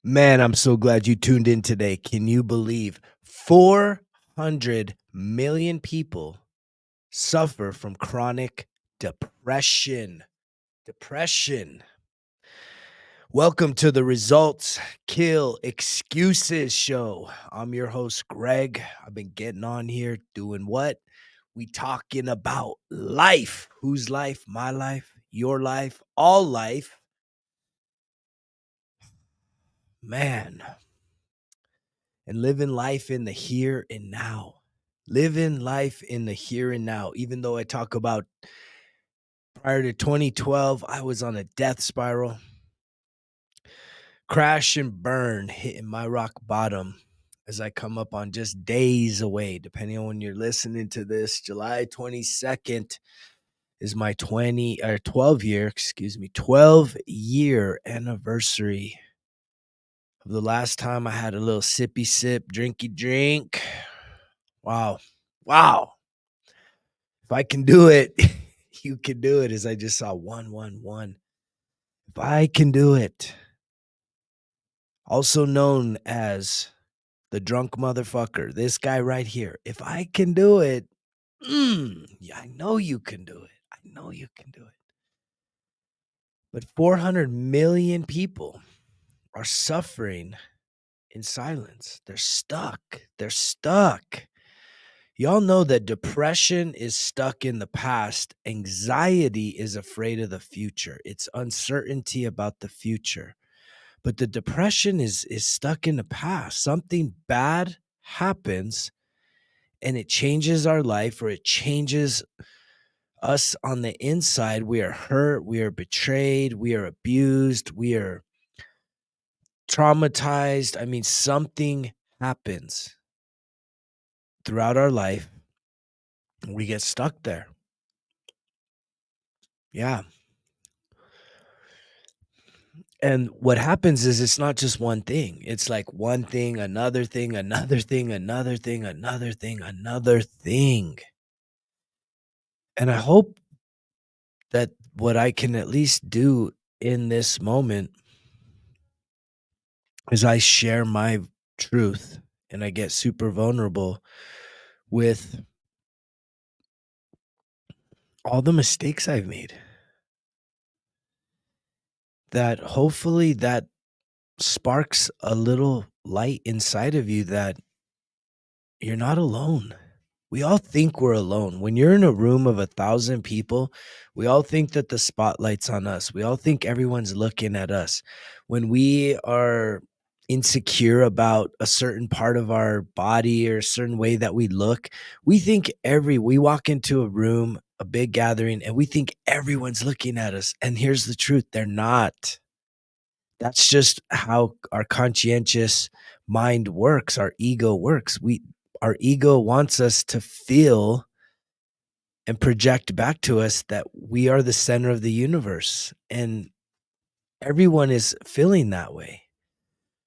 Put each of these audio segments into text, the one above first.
Man, I'm so glad you tuned in today. Can you believe 400 million people suffer from chronic depression? Depression. Welcome to the Results Kill Excuses show. I'm your host, Greg. I've been getting on here doing what? We talking about life. Whose life? My life, your life, all life. Man, and living life in the here and now. Living life in the here and now. Even though I talk about prior to 2012, I was on a death spiral, crash and burn, hitting my rock bottom as I come up on just days away, depending on when you're listening to this. July 22nd is my 12-year anniversary of the last time I had a little sippy sip, drinky drink. Wow. Wow. If I can do it, you can do it. As I just saw 111. If I can do it, also known as the drunk motherfucker, this guy right here. If I can do it, yeah, I know you can do it. I know you can do it. But 400 million people are suffering in silence. They're stuck. They're stuck. Y'all know that depression is stuck in the past. Anxiety is afraid of the future. It's uncertainty about the future. But the depression is stuck in the past. Something bad happens and it changes our life, or it changes us on the inside. We are hurt, we are betrayed, we are abused, we are traumatized. I mean, something happens throughout our life. We get stuck there. Yeah. And what happens is it's not just one thing. It's like one thing, another thing, another thing, another thing, another thing, another thing. And I hope that what I can at least do in this moment is I share my truth and I get super vulnerable with all the mistakes I've made. That hopefully that sparks a little light inside of you that you're not alone. We all think we're alone. When you're in a room of 1,000 people, we all think that the spotlight's on us. We all think everyone's looking at us. When we are insecure about a certain part of our body or a certain way that we look, we walk into a room, a big gathering, and we think everyone's looking at us. And here's the truth, they're not. That's just how our conscientious mind works, our ego works. Our ego wants us to feel and project back to us that we are the center of the universe, and everyone is feeling that way.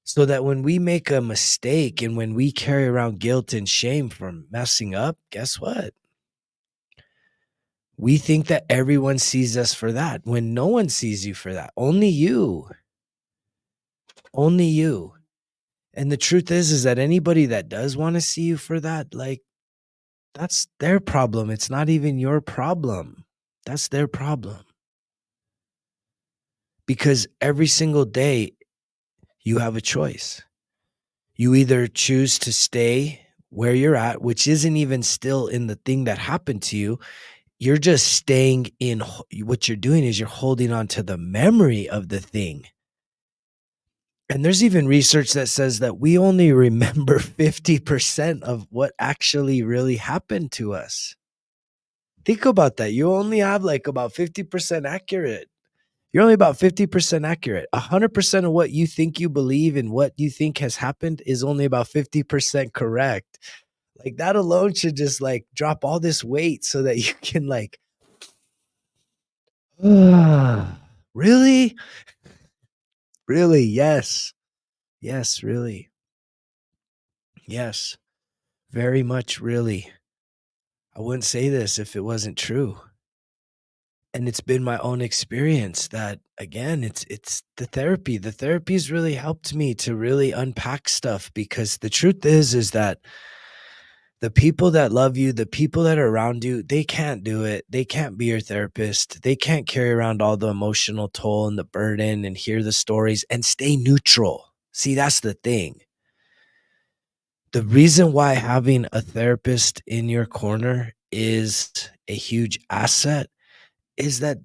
So that when we make a mistake and when we carry around guilt and shame from messing up, guess what? We think that everyone sees us for that, when no one sees you for that. Only you. Only you. And the truth is that anybody that does want to see you for that, like, that's their problem. It's not even your problem. That's their problem. Because every single day you have a choice. You either choose to stay where you're at, which isn't even still in the thing that happened to you. You're just staying in. What you're doing is you're holding on to the memory of the thing. And there's even research that says that we only remember 50% of what actually really happened to us. Think about that. You only have like about 50% accurate. You're only about 50% accurate. 100% of what you think you believe and what you think has happened is only about 50% correct. Like, that alone should just like drop all this weight so that you can like, really? Really? Yes. Yes, really. Yes. Very much really. I wouldn't say this if it wasn't true. And it's been my own experience that, again, it's the therapy. The therapy's really helped me to really unpack stuff, because the truth is that the people that love you, the people that are around you, they can't do it. They can't be your therapist. They can't carry around all the emotional toll and the burden and hear the stories and stay neutral. See, that's the thing. The reason why having a therapist in your corner is a huge asset is that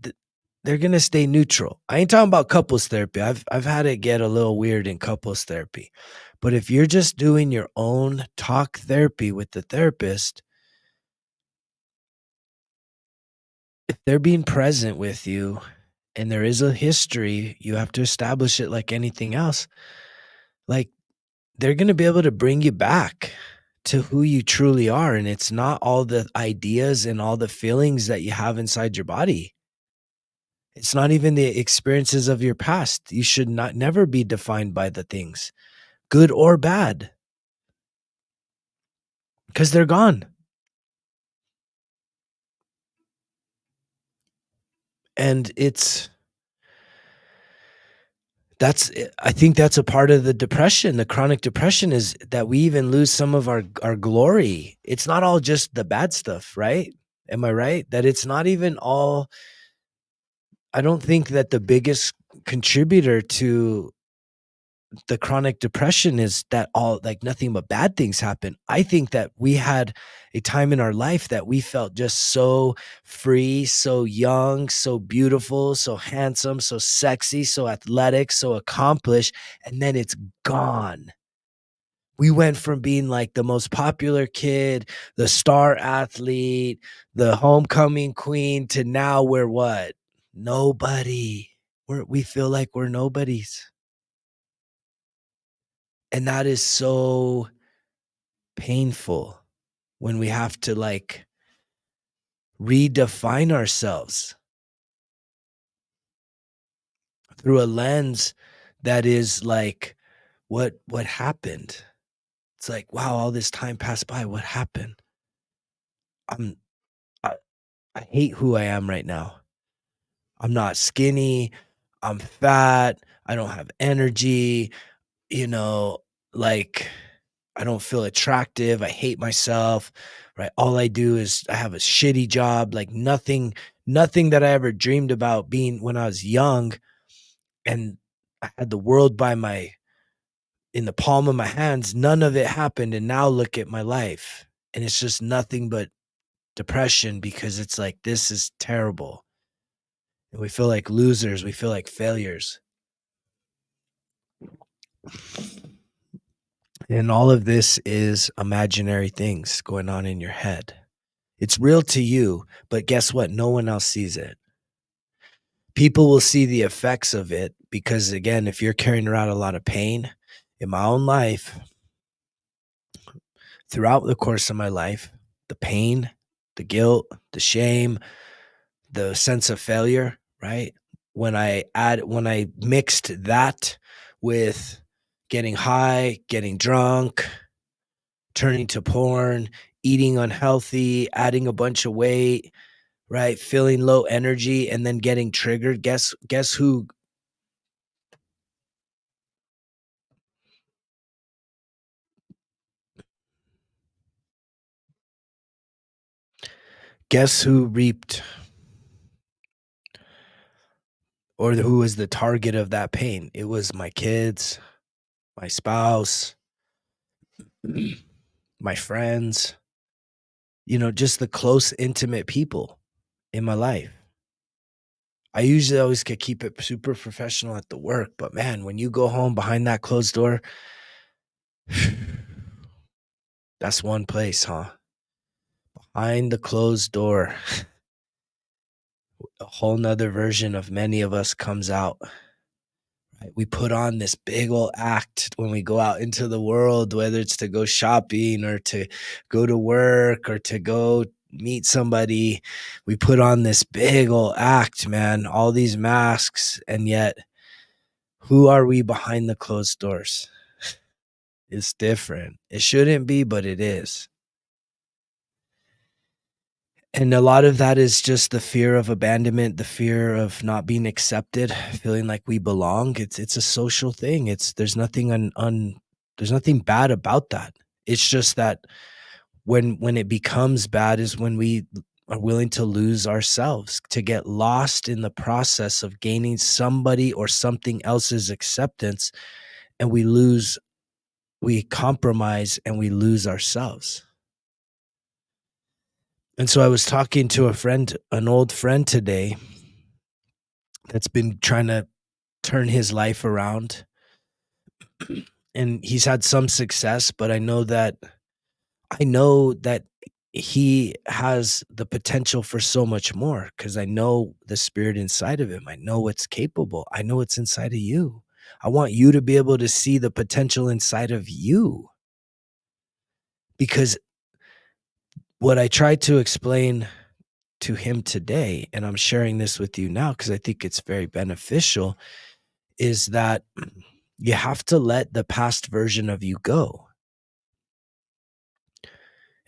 they're gonna stay neutral. I ain't talking about couples therapy. I've had it get a little weird in couples therapy. But if you're just doing your own talk therapy with the therapist, if they're being present with you and there is a history, you have to establish it like anything else. Like, they're gonna be able to bring you back to who you truly are, and it's not all the ideas and all the feelings that you have inside your body. It's not even the experiences of your past. You should not never be defined by the things, good or bad, because they're gone. And I think that's a part of the depression, the chronic depression, is that we even lose some of our glory. It's not all just the bad stuff, right? Am I right? That it's not even all. I don't think that the biggest contributor to the chronic depression is that all, like, nothing but bad things happen. I think that we had a time in our life that we felt just so free, so young, so beautiful, so handsome, so sexy, so athletic, so accomplished, and then it's gone. We went from being like the most popular kid, the star athlete, the homecoming queen, to now we're what? Nobody. We feel like we're nobodies. And that is so painful when we have to, like, redefine ourselves through a lens that is like, what happened? It's like, wow, all this time passed by. What happened? I'm I, I hate who I am right now. I'm not skinny. I'm fat. I don't have energy. You know, like, I don't feel attractive. I hate myself, right? All I do is I have a shitty job, like nothing that I ever dreamed about being when I was young, and I had the world by my in the palm of my hands. None of it happened, and now look at my life. And it's just nothing but depression, because it's like, this is terrible. And we feel like losers, we feel like failures. And all of this is imaginary things going on in your head. It's real to you, but guess what? No one else sees it. People will see the effects of it because, again, if you're carrying around a lot of pain, in my own life, throughout the course of my life, the pain, the guilt, the shame, the sense of failure, right? When I mixed that with getting high, getting drunk, turning to porn, eating unhealthy, adding a bunch of weight, right? Feeling low energy and then getting triggered. Guess who reaped, or who was the target of that pain? It was my kids, my spouse, my friends, just the close, intimate people in my life. I usually always could keep it super professional at the work, but man, when you go home behind that closed door, that's one place, huh? Behind the closed door, a whole nother version of many of us comes out. Right? We put on this big old act when we go out into the world, whether it's to go shopping or to go to work or to go meet somebody. We put on this big old act, man, all these masks. And yet, who are we behind the closed doors? It's different. It shouldn't be, but it is. And a lot of that is just the fear of abandonment, the fear of not being accepted, feeling like we belong. It's a social thing. It's there's nothing there's nothing bad about that. It's just that when it becomes bad is when we are willing to lose ourselves, to get lost in the process of gaining somebody or something else's acceptance, and we compromise and we lose ourselves. And so I was talking to a friend, an old friend today that's been trying to turn his life around, and he's had some success, but I know that he has the potential for so much more because I know the spirit inside of him. I know what's capable. I know what's inside of you. I want you to be able to see the potential inside of you, because what I tried to explain to him today, and I'm sharing this with you now because I think it's very beneficial, is that you have to let the past version of you go.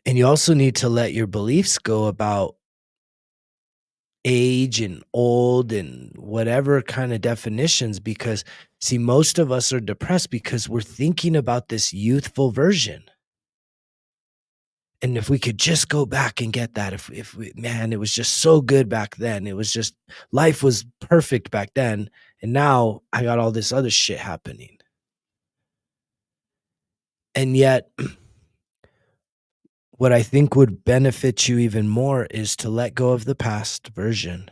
And you also need to let your beliefs go about age and old and whatever kind of definitions, because see, most of us are depressed because we're thinking about this youthful version. And if we could just go back and get that, if we, man, it was just so good back then. It was just life was perfect back then. And now I got all this other shit happening. And yet, what I think would benefit you even more is to let go of the past version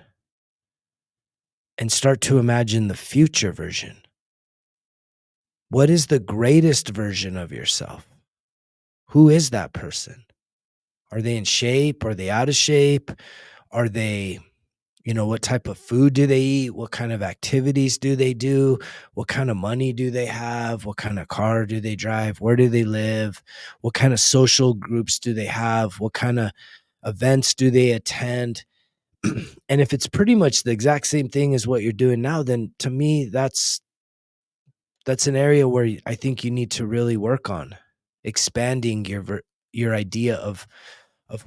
and start to imagine the future version. What is the greatest version of yourself? Who is that person? Are they in shape? Are they out of shape? Are they, what type of food do they eat? What kind of activities do they do? What kind of money do they have? What kind of car do they drive? Where do they live? What kind of social groups do they have? What kind of events do they attend? And if it's pretty much the exact same thing as what you're doing now, then to me, that's an area where I think you need to really work on expanding your idea of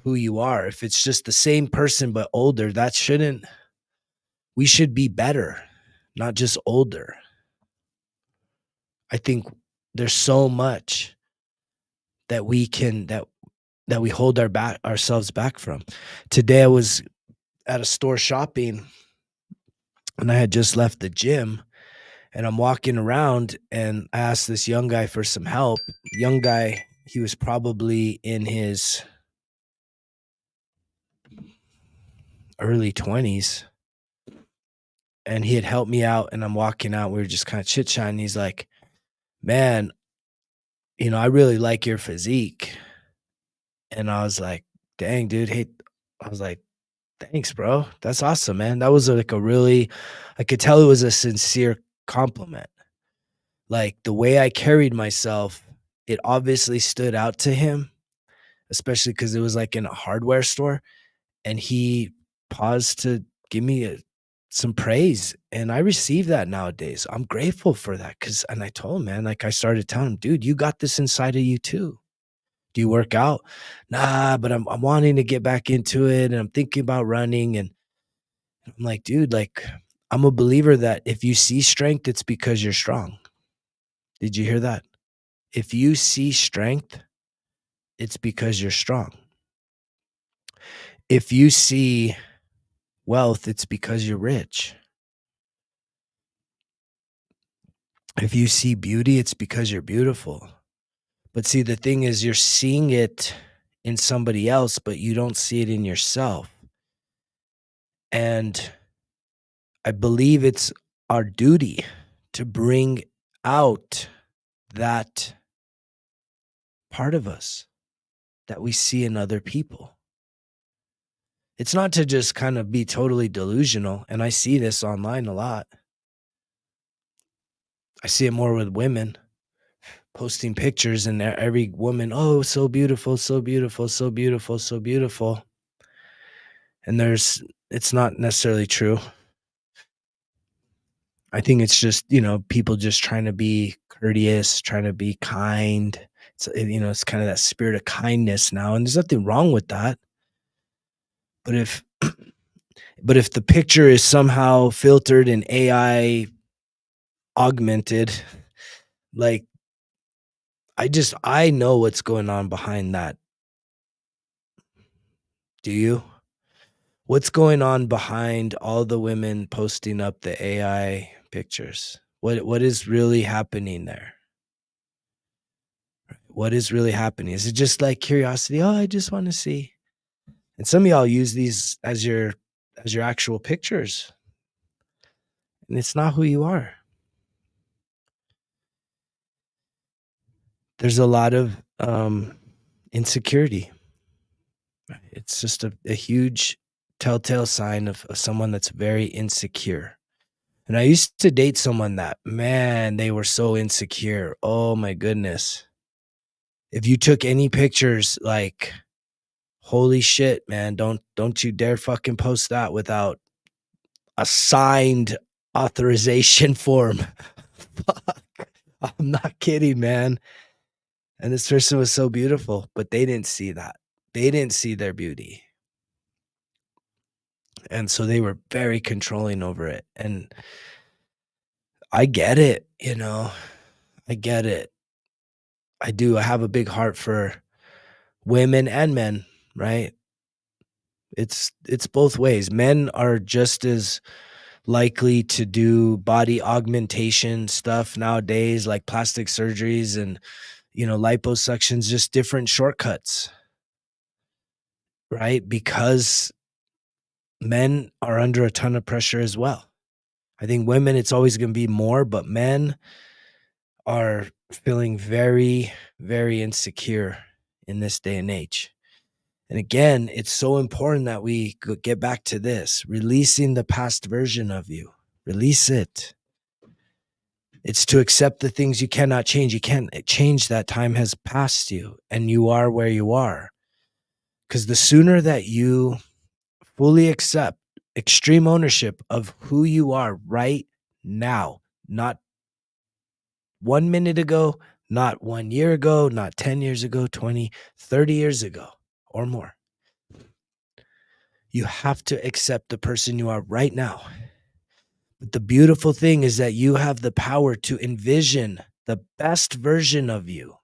who you are. If it's just the same person but older, that shouldn't we should be better, not just older. I think there's so much that we can that we hold ourselves back from. Today I was at a store shopping and I had just left the gym, and I'm walking around and I asked this young guy for some help. Young guy, he was probably in his early 20s, and he had helped me out, and I'm walking out. We were just kind of chit-chatting. He's like, "Man, I really like your physique." And I was like, "Dang, dude, hey." I was like, "Thanks, bro. That's awesome, man." That was like a really I could tell it was a sincere compliment. Like the way I carried myself, it obviously stood out to him, especially because it was like in a hardware store, and he paused to give me some praise, and I receive that nowadays. I'm grateful for that, and I told him, man, like I started telling him, "Dude, you got this inside of you too. Do you work out?" "Nah, but I'm wanting to get back into it, and I'm thinking about running." And I'm like, "Dude, like I'm a believer that if you see strength, it's because you're strong." Did you hear that? If you see strength, it's because you're strong. If you see wealth, it's because you're rich. If you see beauty, it's because you're beautiful. But see, the thing is, you're seeing it in somebody else, but you don't see it in yourself. And I believe it's our duty to bring out that part of us that we see in other people. It's not to just kind of be totally delusional. And I see this online a lot. I see it more with women posting pictures, and every woman, "Oh, so beautiful, so beautiful, so beautiful, so beautiful." And it's not necessarily true. I think it's just, people just trying to be courteous, trying to be kind. It's kind of that spirit of kindness now, and there's nothing wrong with that. But if but if the picture is somehow filtered and AI augmented, like, I know what's going on behind that. Do you? What's going on behind all the women posting up the AI pictures? What is really happening there? What is really happening? Is it just like curiosity? Oh, I just want to see. And some of y'all use these as your actual pictures, and it's not who you are. There's a lot of insecurity. It's just a huge telltale sign of someone that's very insecure. And I used to date someone that, man, they were so insecure. Oh my goodness. If you took any pictures, like, holy shit, man, don't you dare fucking post that without a signed authorization form. Fuck. I'm not kidding, man. And this person was so beautiful, but they didn't see that. They didn't see their beauty. And so they were very controlling over it. And I get it, you know. I get it. I do. I have a big heart for women and men, right? It's both ways. Men are just as likely to do body augmentation stuff nowadays, like plastic surgeries and, liposuctions, just different shortcuts, right? Because men are under a ton of pressure as well. I think women, it's always going to be more, but men are feeling very, very insecure in this day and age. And again, it's so important that we get back to this, releasing the past version of you. Release it. It's to accept the things you cannot change. You can't change that time has passed you and you are where you are. Because the sooner that you fully accept extreme ownership of who you are right now, not 1 minute ago, not 1 year ago, not 10 years ago, 20, 30 years ago or more. You have to accept the person you are right now. But the beautiful thing is that you have the power to envision the best version of you.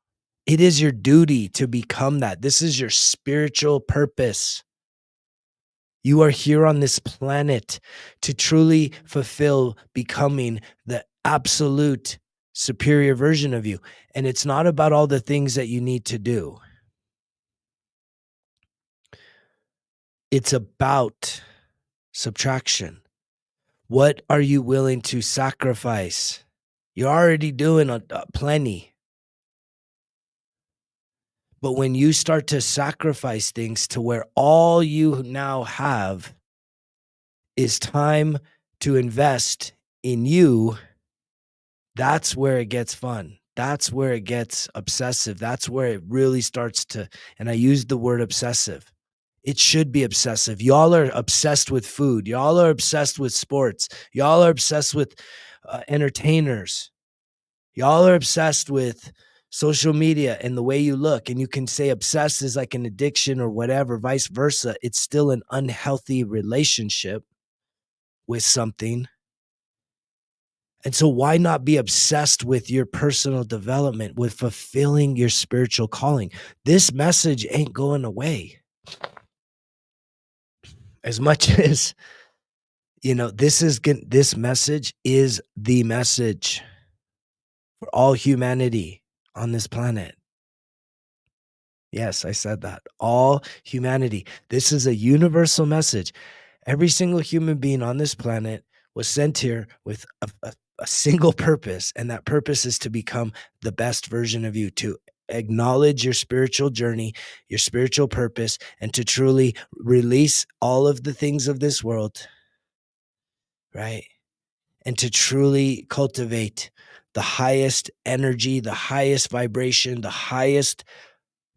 It is your duty to become that. This is your spiritual purpose. You are here on this planet to truly fulfill becoming the absolute superior version of you. And it's not about all the things that you need to do. It's about subtraction. What are you willing to sacrifice? You're already doing plenty. But when you start to sacrifice things to where all you now have is time to invest in you, that's where it gets fun. That's where it gets obsessive. That's where it really starts to, and I use the word obsessive. It should be obsessive. Y'all are obsessed with food. Y'all are obsessed with sports. Y'all are obsessed with entertainers. Y'all are obsessed with social media and the way you look. And you can say obsessed is like an addiction or whatever, vice versa. It's still an unhealthy relationship with something. And so why not be obsessed with your personal development, with fulfilling your spiritual calling? This message ain't going away. As much as, this message is the message for all humanity on this planet. Yes, I said that. All humanity. This is a universal message. Every single human being on this planet was sent here with a single purpose, and that purpose is to become the best version of you, to acknowledge your spiritual journey, your spiritual purpose, and to truly release all of the things of this world, right? And to truly cultivate the highest energy, the highest vibration, the highest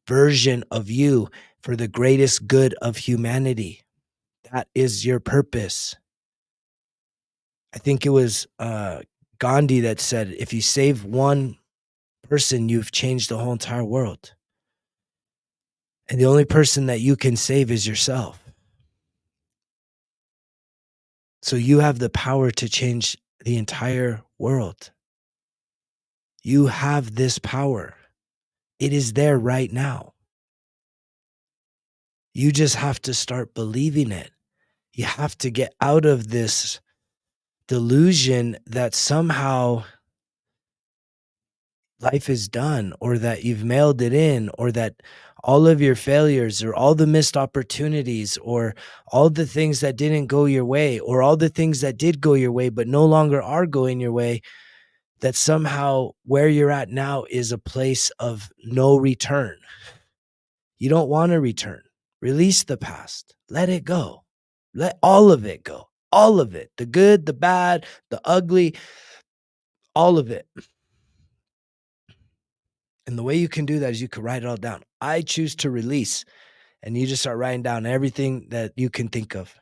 version of you for the greatest good of humanity. That is your purpose. I think it was Gandhi that said, if you save one person, you've changed the whole entire world. And the only person that you can save is yourself. So you have the power to change the entire world. You have this power. It is there right now. You just have to start believing it. You have to get out of this delusion that somehow life is done, or that you've mailed it in, or that all of your failures or all the missed opportunities or all the things that didn't go your way or all the things that did go your way but no longer are going your way, that somehow where you're at now is a place of no return. You don't want to return. Release the past. Let it go. Let all of it go. All of it. The good, the bad, the ugly, all of it. And the way you can do that is you can write it all down. I choose to release. And you just start writing down everything that you can think of.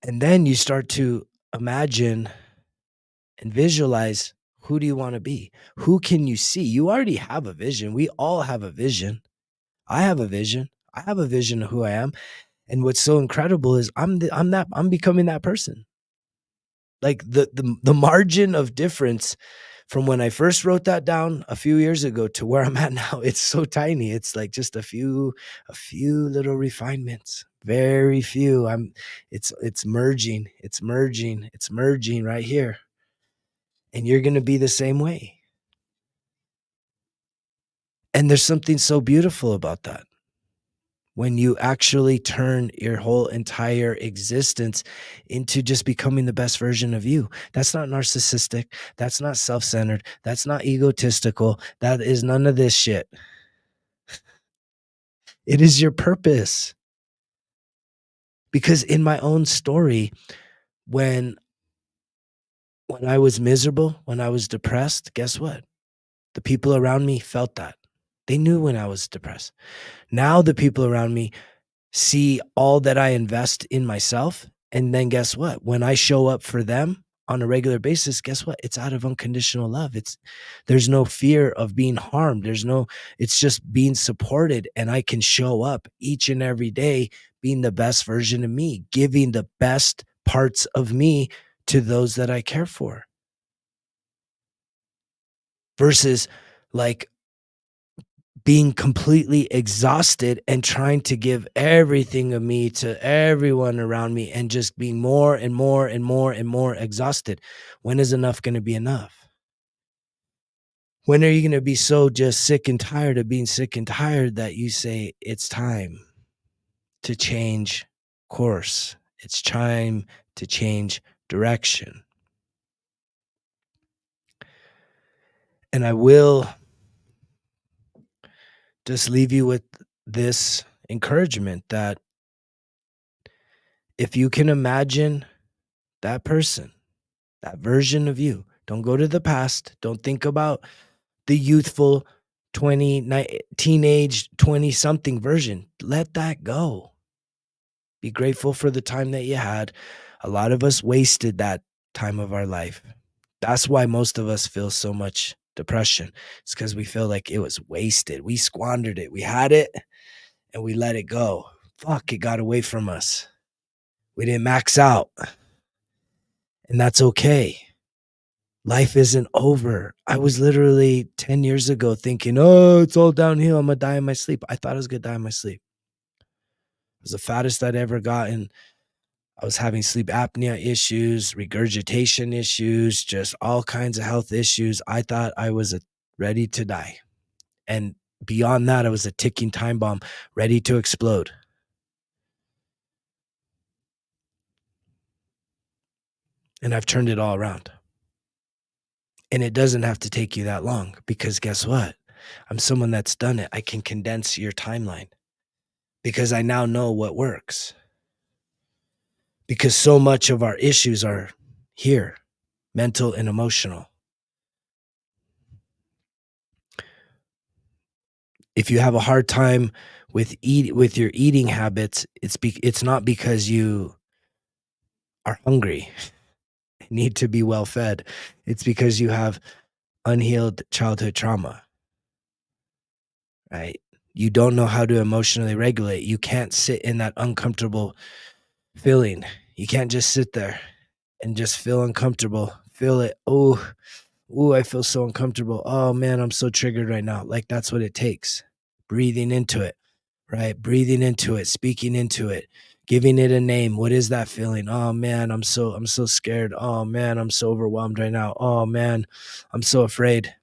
And then you start to imagine and visualize, who do you want to be? Who can you see? You already have a vision. We all have a vision. I have a vision. I have a vision of who I am. And what's so incredible is I'm becoming that person. Like the margin of difference from when I first wrote that down a few years ago to where I'm at now, it's so tiny. It's like just a few little refinements, very few. It's merging, it's merging right here. And you're going to be the same way. And there's something so beautiful about that. When you actually turn your whole entire existence into just becoming the best version of you. That's not narcissistic. That's not self-centered. That's not egotistical. That is none of this shit. It is your purpose. Because in my own story, when I was miserable, when I was depressed, guess what? The people around me felt that. They knew when I was depressed. Now the people around me see all that I invest in myself. And then guess what? When I show up for them on a regular basis, guess what? It's out of unconditional love. There's no fear of being harmed. It's just being supported. And I can show up each and every day being the best version of me, giving the best parts of me to those that I care for. Versus like being completely exhausted and trying to give everything of me to everyone around me and just being more and more and more and more exhausted. When is enough going to be enough? When are you going to be so just sick and tired of being sick and tired that you say it's time to change course? It's time to change direction. And I will just leave you with this encouragement that if you can imagine that person, that version of you, don't go to the past. Don't think about the youthful teenage 20 something version. Let that go. Be grateful for the time that you had. A lot of us wasted that time of our life. That's why most of us feel so much depression. It's because we feel like it was wasted. We squandered it. We had it and we let it go. Fuck, it got away from us. We didn't max out. And that's okay. Life isn't over. I was literally 10 years ago thinking, oh, it's all downhill. I'm going to die in my sleep. I thought I was going to die in my sleep. It was the fattest I'd ever gotten. I was having sleep apnea issues, regurgitation issues, just all kinds of health issues. I thought I was ready to die. And beyond that, I was a ticking time bomb ready to explode. And I've turned it all around. And it doesn't have to take you that long because guess what? I'm someone that's done it. I can condense your timeline because I now know what works. Because so much of our issues are here, mental and emotional. If you have a hard time with your eating habits, it's not because you are hungry, need to be well fed. It's because you have unhealed childhood trauma, right? You don't know how to emotionally regulate. You can't sit in that uncomfortable feeling. You can't just sit there and just feel uncomfortable. Feel it. Oh, ooh, I feel so uncomfortable. Oh man, I'm so triggered right now. Like that's what it takes. Breathing into it, right? Breathing into it, speaking into it, giving it a name. What is that feeling? Oh man, I'm so scared. Oh man, I'm so overwhelmed right now. Oh man, I'm so afraid.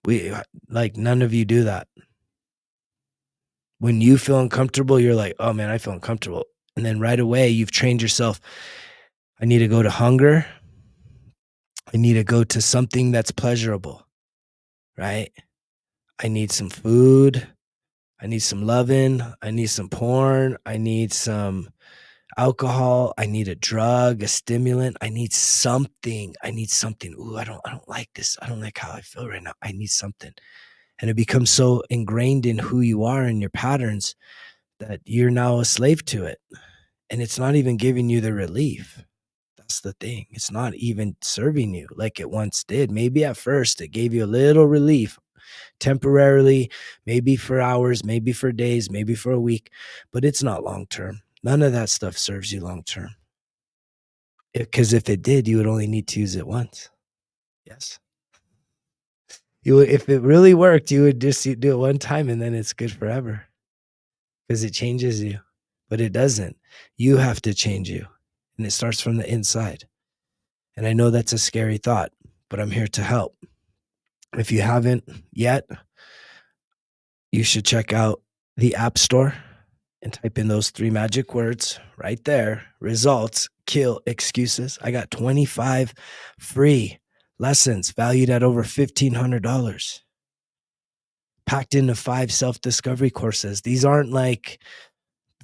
We like none of you do that. When you feel uncomfortable, you're like, "Oh man, I feel uncomfortable." And then right away you've trained yourself. I need to go to hunger. I need to go to something that's pleasurable, right? I need some food. I need some loving. I need some porn. I need some alcohol. I need a drug, a stimulant. I need something. I need something. Ooh, I don't like this. I don't like how I feel right now. I need something. And it becomes so ingrained in who you are and your patterns that you're now a slave to it. And it's not even giving you the relief. That's the thing. It's not even serving you like it once did. Maybe at first it gave you a little relief temporarily, maybe for hours, maybe for days, maybe for a week, but it's not long term. None of that stuff serves you long term. Because if it did, you would only need to use it once. Yes. You would, if it really worked, you would just do it one time and then it's good forever because it changes you. But it doesn't. You have to change you. And it starts from the inside. And I know that's a scary thought, but I'm here to help. If you haven't yet, you should check out the App Store and type in those 3 magic words right there. Results kill excuses. I got 25 free lessons valued at over $1,500 packed into 5 self-discovery courses. These aren't like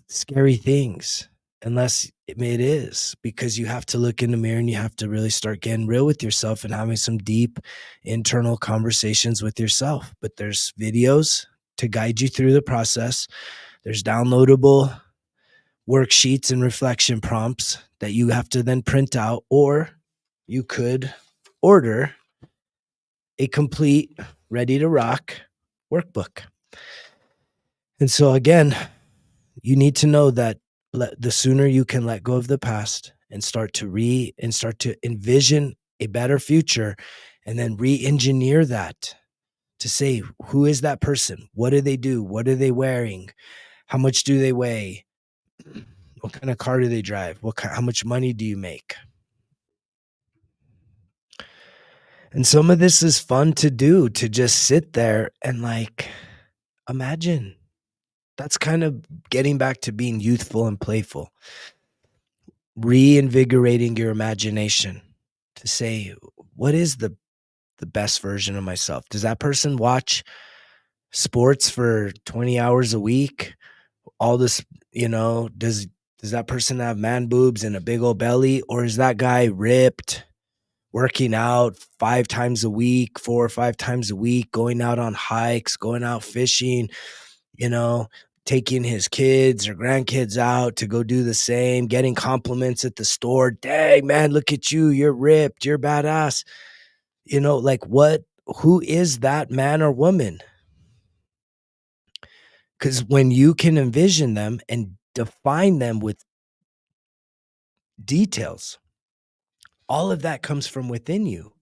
scary things unless it is, because you have to look in the mirror and you have to really start getting real with yourself and having some deep internal conversations with yourself. But there's videos to guide you through the process. There's downloadable worksheets and reflection prompts that you have to then print out, or you could order a complete, ready to rock workbook. And so, again, you need to know that the sooner you can let go of the past and start to envision a better future and then re-engineer that to say, who is that person? What do they do? What are they wearing? How much do they weigh? What kind of car do they drive? How much money do you make? And some of this is fun to do, to just sit there and like imagine. That's kind of getting back to being youthful and playful, reinvigorating your imagination to say, what is the best version of myself? Does that person watch sports for 20 hours a week? All this, does that person have man boobs and a big old belly, or is that guy ripped, working out 5 times a week, 4 or 5 times a week, going out on hikes, going out fishing, you know, taking his kids or grandkids out to go do the same, getting compliments at the store. Dang, man, look at you. You're ripped. You're badass. Like who is that man or woman? Because when you can envision them and define them with details, all of that comes from within you.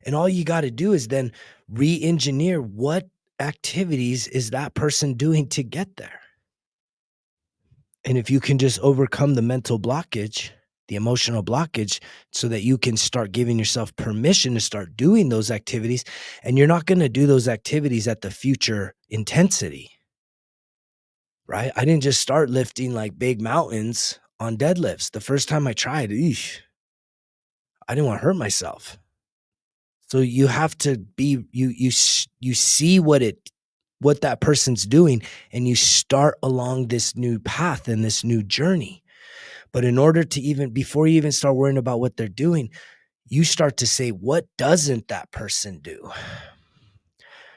And all you got to do is then re-engineer what activities is that person doing to get there. And if you can just overcome the mental blockage, the emotional blockage, so that you can start giving yourself permission to start doing those activities, and you're not going to do those activities at the future intensity, right? I didn't just start lifting like big mountains on deadlifts. The first time I tried, I didn't want to hurt myself. So you have to be you see what that person's doing, and you start along this new path and this new journey. But in order to before you even start worrying about what they're doing, you start to say, what doesn't that person do?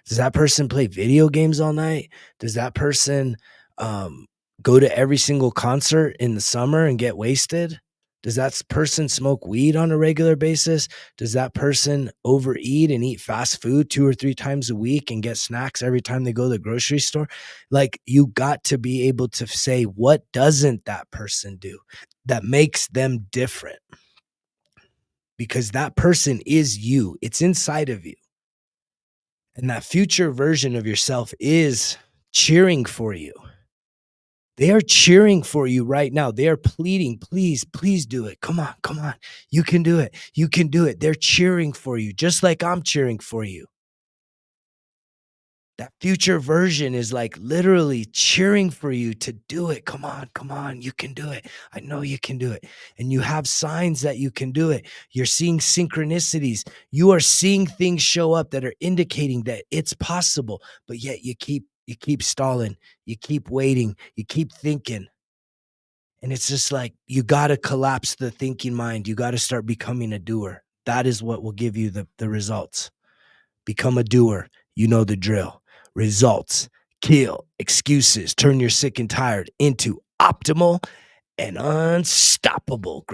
Does that person play video games all night? Does that person go to every single concert in the summer and get wasted? Does that person smoke weed on a regular basis? Does that person overeat and eat fast food 2 or 3 times a week and get snacks every time they go to the grocery store? Like, you got to be able to say, what doesn't that person do that makes them different? Because that person is you. It's inside of you. And that future version of yourself is cheering for you. They are cheering for you right now. They are pleading, please, please do it. Come on, come on. You can do it. You can do it. They're cheering for you, just like I'm cheering for you. That future version is like literally cheering for you to do it. Come on, come on. You can do it. I know you can do it. And you have signs that you can do it. You're seeing synchronicities. You are seeing things show up that are indicating that it's possible, but yet you keep stalling. You keep waiting. You keep thinking. And it's just like, you gotta collapse the thinking mind. You gotta start becoming a doer. That is what will give you the results. Become a doer. You know the drill. Results. Kill excuses. Turn your sick and tired into optimal and unstoppable. Great.